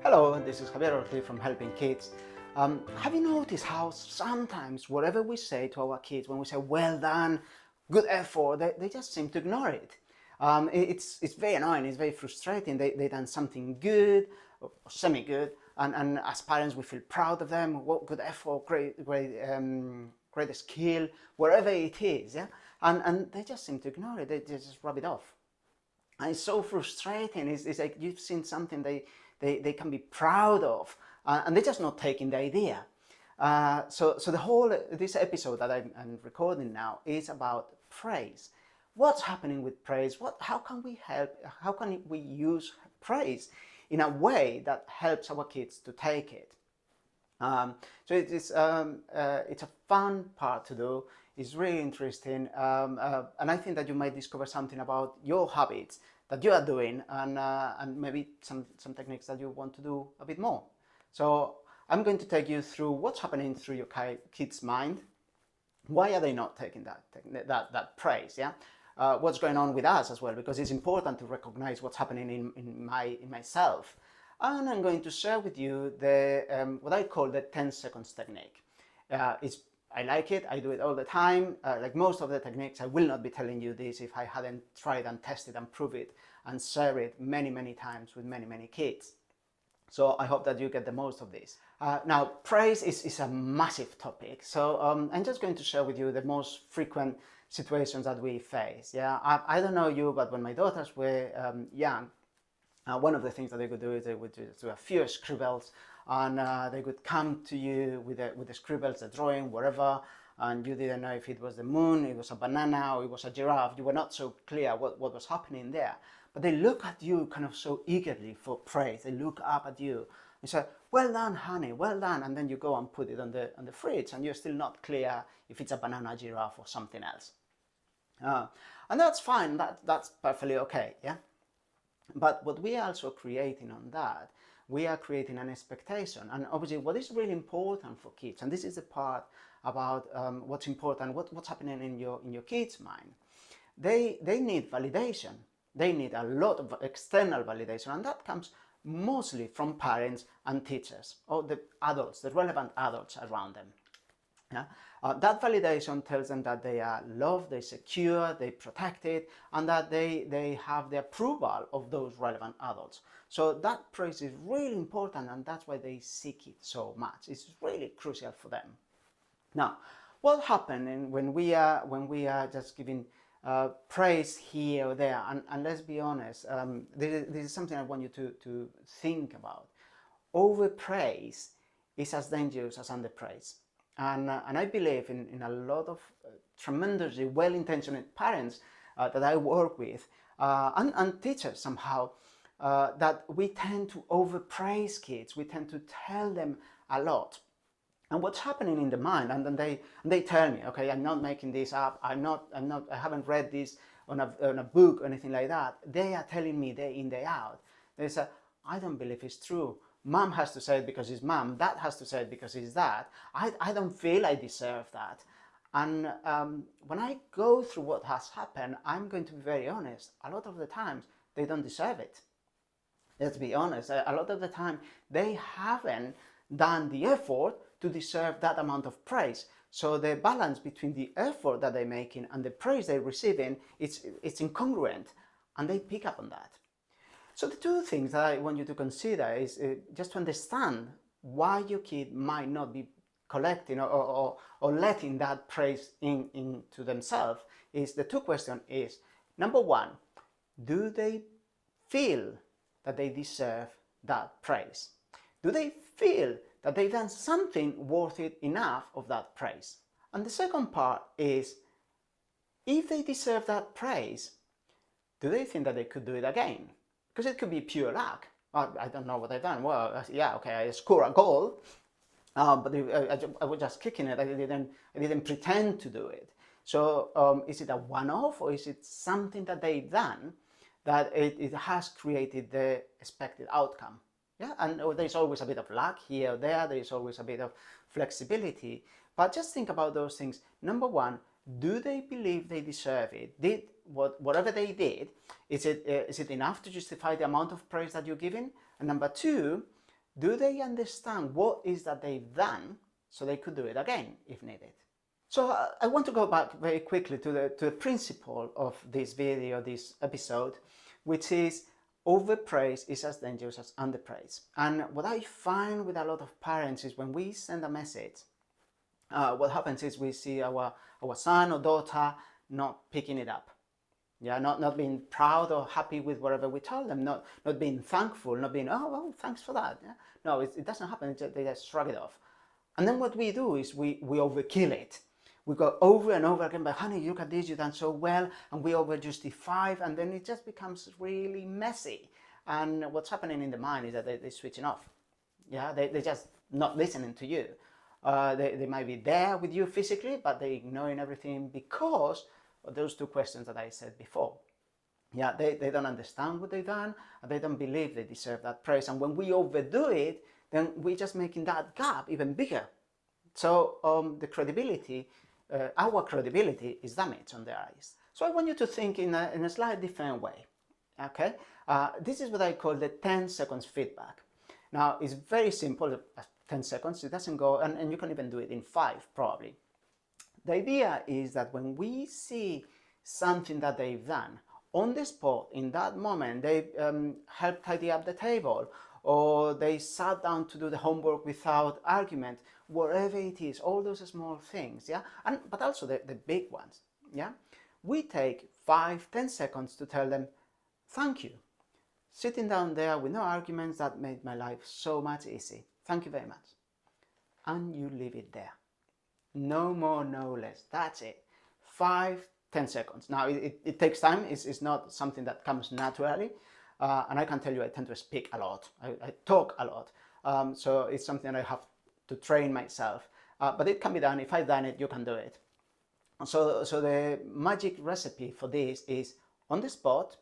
Hello, this is Javier Ortiz from Helping Kids. Have you noticed how sometimes whatever we say to our kids, when we say well done, good effort, they just seem to ignore it. It's very annoying, it's very frustrating. They done something good or semi-good, and as parents we feel proud of them. What good effort, great skill, wherever it is, yeah. And they just seem to ignore it. They just rub it off. And it's so frustrating. It's like you've seen something they can be proud of, and they're just not taking the idea. So the whole this episode that I'm recording now is about praise. What's happening with praise? How can we help? How can we use praise in a way that helps our kids to take it? So it's a fun part to do. It's really interesting, and I think that you might discover something about your habits that you are doing, and maybe some techniques that you want to do a bit more. So I'm going to take you through what's happening through your kids' mind. Why are they not taking that praise? Yeah, what's going on with us as well? Because it's important to recognize what's happening in myself. And I'm going to share with you the what I call the 10 seconds technique. I like it, I do it all the time. Like most of the techniques, I will not be telling you this if I hadn't tried and tested and proved it and share it many times with many kids. So I hope that you get the most of this. Now, praise is a massive topic. So I'm just going to share with you the most frequent situations that we face. Yeah, I don't know you, but when my daughters were young, one of the things that they could do is they would do a few scribbles, and they would come to you with the scribbles, the drawing, whatever, and you didn't know if it was the moon, it was a banana, or it was a giraffe. You were not so clear what was happening there. But they look at you kind of so eagerly for praise. They look up at you and say, well done, honey, well done. And then you go and put it on the fridge, and you're still not clear if it's a banana, giraffe, or something else. And that's fine, that's perfectly okay, yeah? But what we are also creating on that, we are creating an expectation. And obviously what is really important for kids, and this is the part about what's important, what's happening in your kids' mind, they need validation. They need a lot of external validation, and that comes mostly from parents and teachers, or the adults, the relevant adults around them. Yeah? That validation tells them that they are loved, they're secure, they're protected, and that they have the approval of those relevant adults. So that praise is really important, and that's why they seek it so much. It's really crucial for them. Now, what happens when we are just giving praise here or there? And let's be honest, this is something I want you to think about. Overpraise is as dangerous as underpraise. And I believe in a lot of tremendously well-intentioned parents that I work with and teachers somehow, that we tend to overpraise kids. We tend to tell them a lot. And what's happening in the mind, and then they tell me, okay, I'm not making this up. I haven't read this on a book or anything like that. They are telling me day in, day out. They say, I don't believe it's true. Mom has to say it because it's mom. Dad has to say it because it's dad. I don't feel I deserve that. And when I go through what has happened, I'm going to be very honest. A lot of the times, they don't deserve it. Let's be honest. A lot of the time, they haven't done the effort to deserve that amount of praise. So the balance between the effort that they're making and the praise they're receiving, it's incongruent, and they pick up on that. So the two things that I want you to consider is just to understand why your kid might not be collecting or letting that praise into themselves. Is the two questions is, number one, do they feel that they deserve that praise? Do they feel that they've done something worth it enough of that praise? And the second part is, if they deserve that praise, do they think that they could do it again? Because it could be pure luck. I don't know what I've done. Well, yeah, okay, I score a goal, but I was just kicking it. I didn't pretend to do it. So is it a one-off, or is it something that they've done that it has created the expected outcome? Yeah, and there's always a bit of luck here or there. There's always a bit of flexibility. But just think about those things. Number one, do they believe they deserve it? Whatever they did, is it enough to justify the amount of praise that you're giving? And number two, Do they understand what is that they've done so they could do it again if needed? So I want to go back very quickly to the principle of this video, this episode, which is overpraise is as dangerous as underpraise. And what I find with a lot of parents is when we send a message, what happens is we see our son or daughter not picking it up. Yeah, not being proud or happy with whatever we tell them, not being thankful, not being, oh, well, thanks for that. Yeah? No, it doesn't happen, they just shrug it off. And then what we do is we overkill it. We go over and over again, but honey, look at this, you've done so well, and we over justify, and then it just becomes really messy. And what's happening in the mind is that they're switching off. Yeah, they're just not listening to you. They might be there with you physically, but they're ignoring everything because of those two questions that I said before. Yeah, they don't understand what they've done, and they don't believe they deserve that praise. And when we overdo it, then we're just making that gap even bigger. So the credibility, our credibility is damaged on their eyes. So I want you to think in a slightly different way. Okay, this is what I call the 10 seconds feedback. Now it's very simple. 10 seconds, it doesn't go, and you can even do it in 5 probably. The idea is that when we see something that they've done on the spot, in that moment, they helped tidy up the table, or they sat down to do the homework without argument, whatever it is, all those small things, yeah, but also the big ones, yeah. We take 5-10 seconds to tell them thank you. Sitting down there with no arguments, that made my life so much easy. Thank you very much. And you leave it there. No more, no less. That's it. 5-10 seconds. Now, it takes time. It's not something that comes naturally. And I can tell you, I tend to speak a lot. I talk a lot. So it's something I have to train myself. But it can be done. If I've done it, you can do it. So the magic recipe for this is on the spot,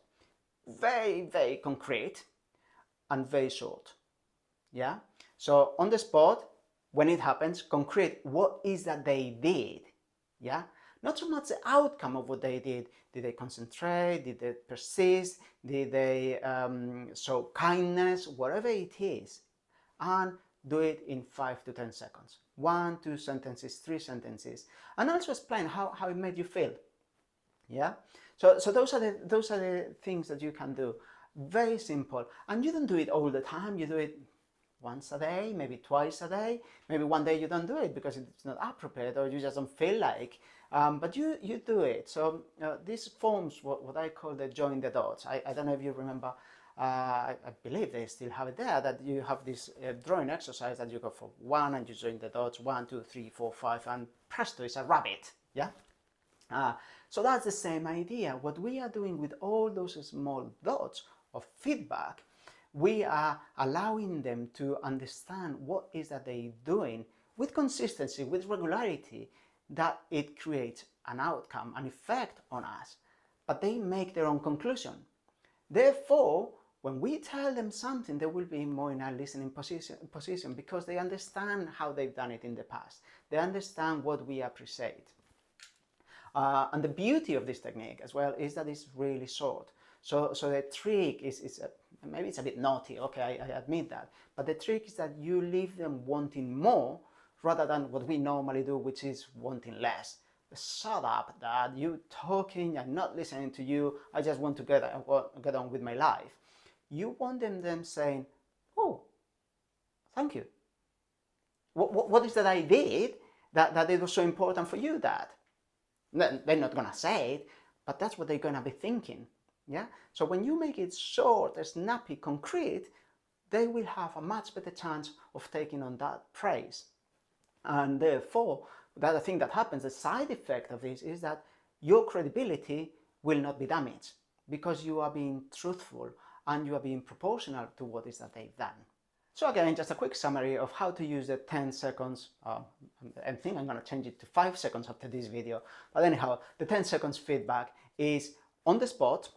very, very concrete, and very short. Yeah? So on the spot, when it happens, concrete, what is that they did? Yeah? Not so much the outcome of what they did. Did they concentrate? Did they persist? Did they show kindness? Whatever it is. And do it in 5-10 seconds. 1, 2 sentences, 3 sentences. And also explain how it made you feel. Yeah? So those are the things that you can do. Very simple. And you don't do it all the time. You do it once a day, maybe twice a day. Maybe one day you don't do it because it's not appropriate or you just don't feel like. But you do it. So this forms what I call the join the dots. I don't know if you remember, I believe they still have it there, that you have this drawing exercise that you go for 1 and you join the dots, 1, 2, 3, 4, 5, and presto, it's a rabbit. Yeah? So that's the same idea. What we are doing with all those small dots of feedback, we are allowing them to understand what is that they're doing with consistency, with regularity, that it creates an outcome, an effect on us. But they make their own conclusion. Therefore, when we tell them something, they will be more in a listening position because they understand how they've done it in the past. They understand what we appreciate. And the beauty of this technique as well is that it's really short. So the trick is maybe it's a bit naughty, okay, I admit that. But the trick is that you leave them wanting more rather than what we normally do, which is wanting less. Shut up, Dad, you talking, I'm not listening to you, I just want to get on with my life. You want them saying, oh, thank you. What is that I did that it was so important for you, Dad? They're not going to say it, but that's what they're going to be thinking. Yeah. So when you make it short, snappy, concrete, they will have a much better chance of taking on that praise. And therefore, the other thing that happens, the side effect of this is that your credibility will not be damaged because you are being truthful and you are being proportional to what is that they've done. So again, just a quick summary of how to use the 10 seconds, I think I'm going to change it to 5 seconds after this video. But anyhow, the 10 seconds feedback is on the spot.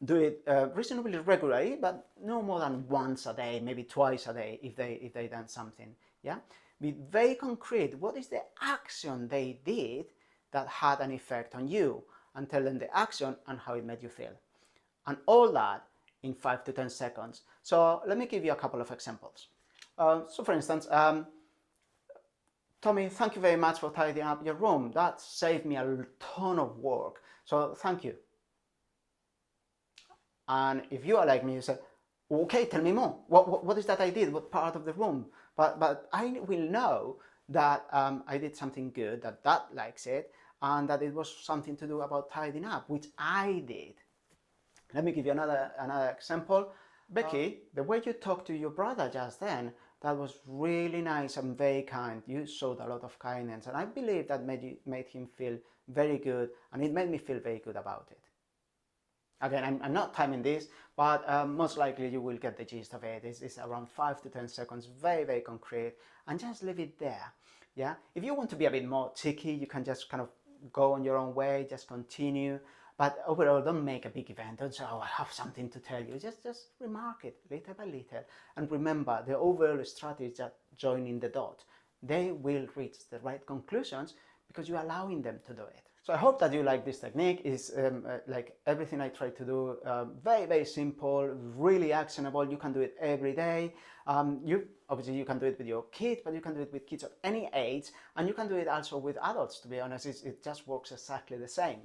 Do it reasonably regularly, but no more than once a day, maybe twice a day if they done something. Yeah, be very concrete. What is the action they did that had an effect on you, and tell them the action and how it made you feel, and all that in 5 to 10 seconds. So let me give you a couple of examples. So for instance, Tommy, thank you very much for tidying up your room. That saved me a ton of work. So thank you. And if you are like me, you say, okay, tell me more. What is that I did? What part of the room? But I will know that I did something good, that likes it, and that it was something to do about tidying up, which I did. Let me give you another example. Becky, the way you talked to your brother just then, that was really nice and very kind. You showed a lot of kindness, and I believe that made him feel very good, and it made me feel very good about it. Again, I'm not timing this, but most likely you will get the gist of it. It's around 5 to 10 seconds, very, very concrete, and just leave it there. Yeah. If you want to be a bit more cheeky, you can just kind of go on your own way, just continue. But overall, don't make a big event. Don't say, oh, I have something to tell you. Just remark it little by little. And remember, the overall strategy is just joining the dots. They will reach the right conclusions because you're allowing them to do it. So I hope that you like this technique. It's like everything I try to do, very, very simple, really actionable. You can do it every day. Obviously you can do it with your kids, but you can do it with kids of any age, and you can do it also with adults, to be honest. It just works exactly the same.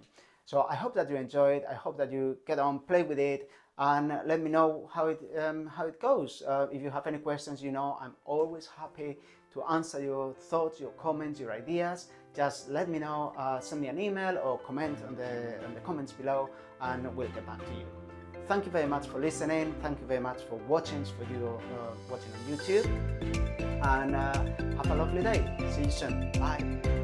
So I hope that you enjoy it. I hope that you get on, play with it, and let me know how it goes. If you have any questions, I'm always happy to answer your thoughts, your comments, your ideas. Just let me know, send me an email or comment on the comments below, and we'll get back to you. Thank you very much for listening. Thank you very much for watching, watching on YouTube, and have a lovely day. See you soon. Bye.